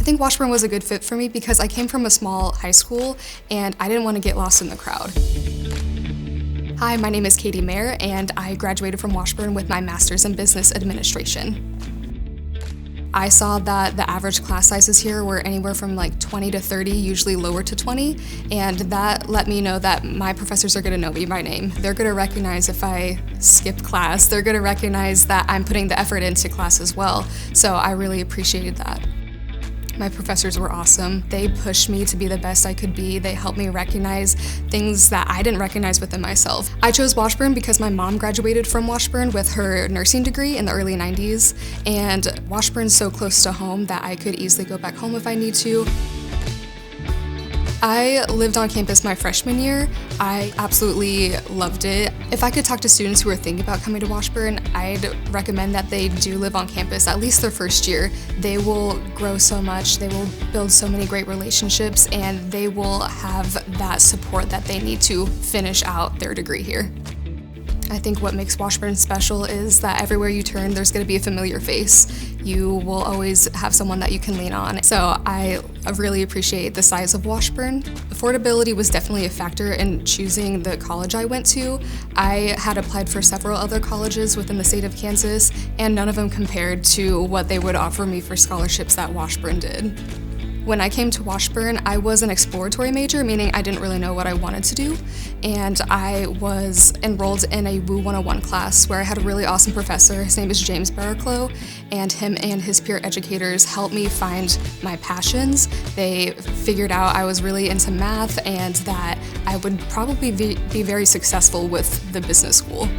think Washburn was a good fit for me because I came from a small high school and I didn't want to get lost in the crowd. Hi, my name is Katie Mayer and I graduated from Washburn with my master's in business administration. I saw that the average class sizes here were anywhere from like 20 to 30, usually lower to 20, and that let me know that my professors are gonna know me by name. They're gonna recognize if I skipped class. They're gonna recognize that I'm putting the effort into class as well, so I really appreciated that. My professors were awesome. They pushed me to be the best I could be. They helped me recognize things that I didn't recognize within myself. I chose Washburn because my mom graduated from Washburn with her nursing degree in the early 90s, and Washburn's so close to home that I could easily go back home if I need to. I lived on campus my freshman year. I absolutely loved it. If I could talk to students who are thinking about coming to Washburn, I'd recommend that they do live on campus at least their first year. They will grow so much, they will build so many great relationships, and they will have that support that they need to finish out their degree here. I think what makes Washburn special is that everywhere you turn, there's going to be a familiar face. You will always have someone that you can lean on. So I really appreciate the size of Washburn. Affordability was definitely a factor in choosing the college I went to. I had applied for several other colleges within the state of Kansas, and none of them compared to what they would offer me for scholarships that Washburn did. When I came to Washburn, I was an exploratory major, meaning I didn't really know what I wanted to do, and I was enrolled in a WU 101 class where I had a really awesome professor. His name is James Barraclough, and him and his peer educators helped me find my passions. They figured out I was really into math and that I would probably be very successful with the business school.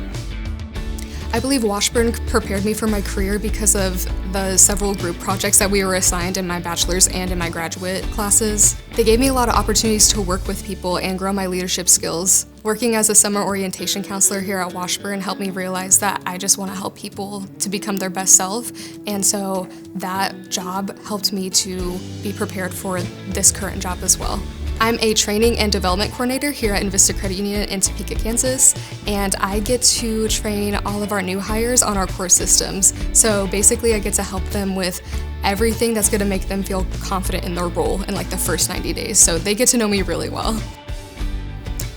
I believe Washburn prepared me for my career because of the several group projects that we were assigned in my bachelor's and in my graduate classes. They gave me a lot of opportunities to work with people and grow my leadership skills. Working as a summer orientation counselor here at Washburn helped me realize that I just want to help people to become their best self, and so that job helped me to be prepared for this current job as well. I'm a training and development coordinator here at Envista Credit Union in Topeka, Kansas, and I get to train all of our new hires on our core systems. So basically I get to help them with everything that's going to make them feel confident in their role in like the first 90 days. So they get to know me really well.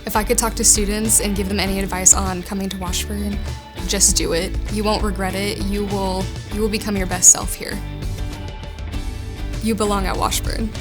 If I could talk to students and give them any advice on coming to Washburn, just do it. You won't regret it. You will become your best self here. You belong at Washburn.